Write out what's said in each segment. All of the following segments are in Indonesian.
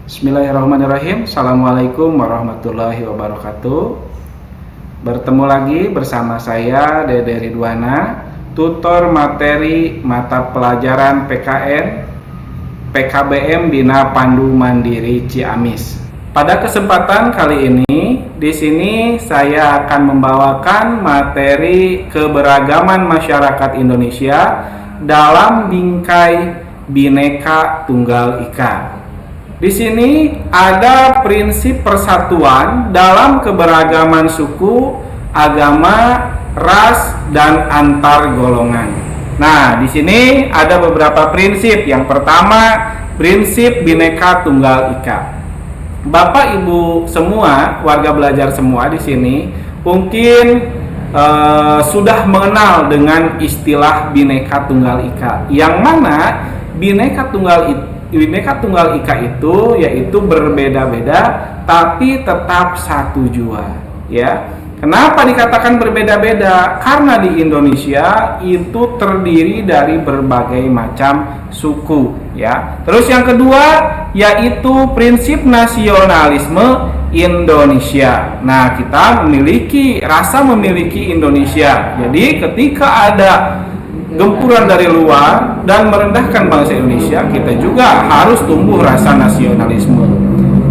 Bismillahirrahmanirrahim. Assalamualaikum warahmatullahi wabarakatuh. Bertemu lagi bersama saya Dede Ridwana, tutor materi mata pelajaran PKN PKBM Bina Pandu Mandiri Ciamis. Pada kesempatan kali ini, di sini saya akan membawakan materi keberagaman masyarakat Indonesia dalam bingkai Bhinneka Tunggal Ika. Di sini ada prinsip persatuan dalam keberagaman suku, agama, ras, dan antar golongan. Nah, di sini ada beberapa prinsip. Yang pertama, prinsip Bhinneka Tunggal Ika. Bapak Ibu semua, warga belajar semua di sini mungkin sudah mengenal dengan istilah Bhinneka Tunggal Ika. Yang mana Bhinneka Tunggal Ika itu yaitu berbeda-beda tapi tetap satu jua, ya. Kenapa dikatakan berbeda-beda? Karena di Indonesia itu terdiri dari berbagai macam suku, ya. Terus yang kedua yaitu prinsip nasionalisme Indonesia. Nah, kita memiliki Indonesia. Jadi ketika ada gempuran dari luar dan merendahkan bangsa Indonesia, kita juga harus tumbuh rasa nasionalisme.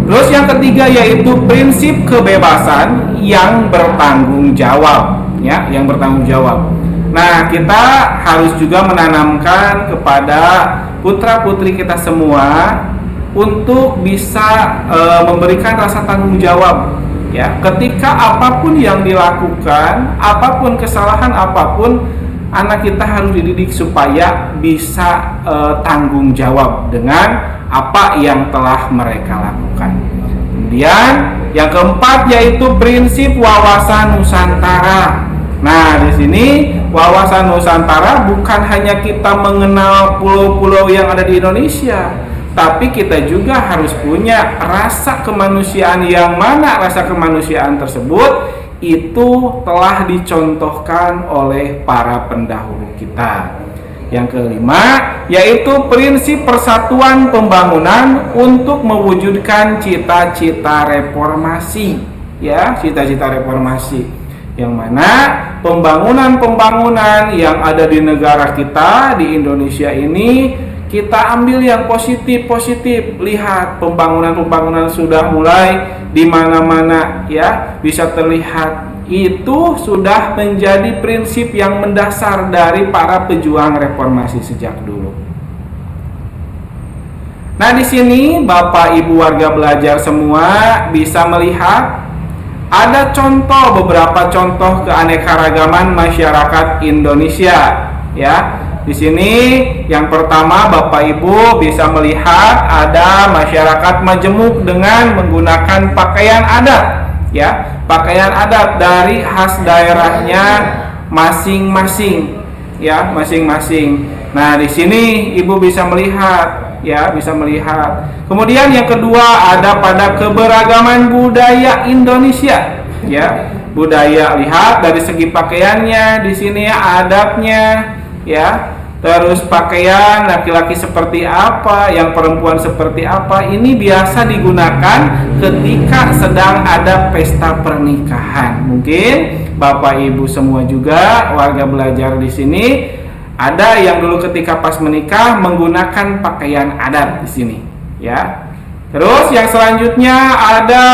Terus yang ketiga yaitu prinsip kebebasan yang bertanggung jawab, ya, yang bertanggung jawab. Nah, kita harus juga menanamkan kepada putra-putri kita semua untuk bisa memberikan rasa tanggung jawab, ya. Ketika apapun yang dilakukan, apapun kesalahan apapun, anak kita harus dididik supaya bisa tanggung jawab dengan apa yang telah mereka lakukan. Kemudian yang keempat yaitu prinsip wawasan Nusantara. Nah, di sini wawasan Nusantara bukan hanya kita mengenal pulau-pulau yang ada di Indonesia, tapi kita juga harus punya rasa kemanusiaan, yang mana rasa kemanusiaan tersebut itu telah dicontohkan oleh para pendahulu kita. Yang kelima yaitu prinsip persatuan pembangunan untuk mewujudkan cita-cita reformasi, ya, cita-cita reformasi, yang mana pembangunan yang ada di negara kita di Indonesia ini kita ambil yang positif. Lihat, pembangunan sudah mulai di mana-mana, ya, bisa terlihat. Itu sudah menjadi prinsip yang mendasar dari para pejuang reformasi sejak dulu. Nah, di sini Bapak Ibu warga belajar semua bisa melihat ada beberapa contoh keanekaragaman masyarakat Indonesia, ya. Di sini yang pertama Bapak Ibu bisa melihat ada masyarakat majemuk dengan menggunakan pakaian adat, ya, pakaian adat dari khas daerahnya masing-masing, ya, masing-masing. Nah, di sini Ibu bisa melihat, ya, bisa melihat. Kemudian yang kedua ada pada keberagaman budaya Indonesia, ya. Budaya, lihat dari segi pakaiannya, di sini adatnya, ya. Terus pakaian laki-laki seperti apa, yang perempuan seperti apa. Ini biasa digunakan ketika sedang ada pesta pernikahan. Mungkin Bapak Ibu semua juga warga belajar di sini ada yang dulu ketika pas menikah menggunakan pakaian adat di sini, ya. Terus yang selanjutnya ada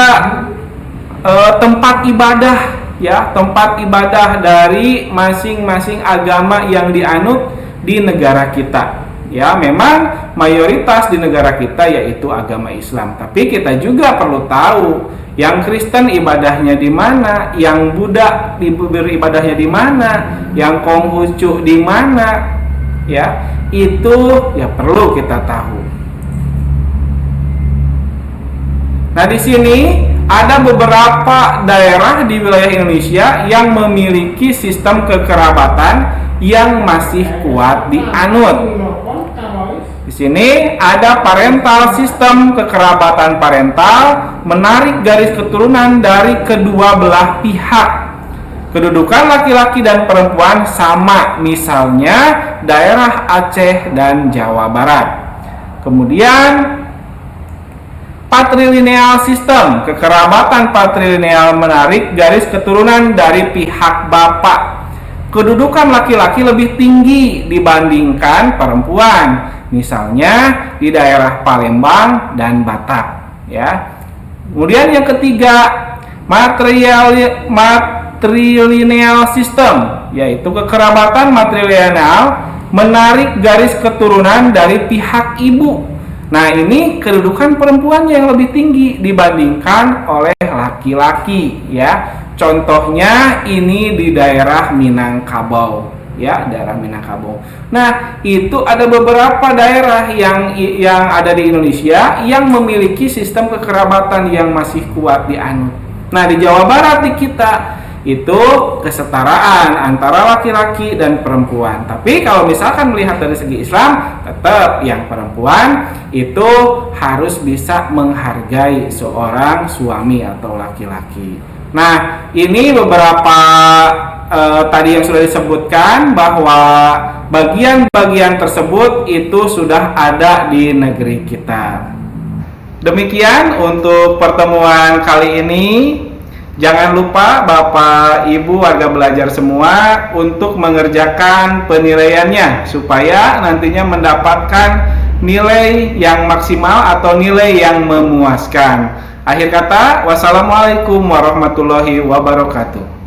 tempat ibadah, ya, tempat ibadah dari masing-masing agama yang dianut di negara kita, ya. Memang mayoritas di negara kita yaitu agama Islam, tapi kita juga perlu tahu yang Kristen ibadahnya di mana, yang Buddha beribadahnya di mana, yang Konghucu di mana, ya. Itu ya perlu kita tahu. Nah, di sini ada beberapa daerah di wilayah Indonesia yang memiliki sistem kekerabatan yang masih kuat dianut. Di sini ada parental system, kekerabatan parental, menarik garis keturunan dari kedua belah pihak. Kedudukan laki-laki dan perempuan sama, misalnya daerah Aceh dan Jawa Barat. Kemudian patrilineal system, kekerabatan patrilineal menarik garis keturunan dari pihak bapak. Kedudukan laki-laki lebih tinggi dibandingkan perempuan, misalnya di daerah Palembang dan Batak, ya. Kemudian yang ketiga, matrilineal system, yaitu kekerabatan matrilineal menarik garis keturunan dari pihak ibu. Nah, ini kedudukan perempuan yang lebih tinggi dibandingkan oleh laki-laki, ya. Contohnya ini di daerah Minangkabau, ya, daerah Minangkabau. Nah, itu ada beberapa daerah yang ada di Indonesia yang memiliki sistem kekerabatan yang masih kuat dianut. Nah, di Jawa Barat di kita itu kesetaraan antara laki-laki dan perempuan. Tapi kalau misalkan melihat dari segi Islam, tetap yang perempuan itu harus bisa menghargai seorang suami atau laki-laki. Nah, ini beberapa tadi yang sudah disebutkan bahwa bagian-bagian tersebut itu sudah ada di negeri kita. Demikian untuk pertemuan kali ini. Jangan lupa Bapak Ibu warga belajar semua untuk mengerjakan penilaiannya supaya nantinya mendapatkan nilai yang maksimal atau nilai yang memuaskan. Akhir kata, wassalamualaikum warahmatullahi wabarakatuh.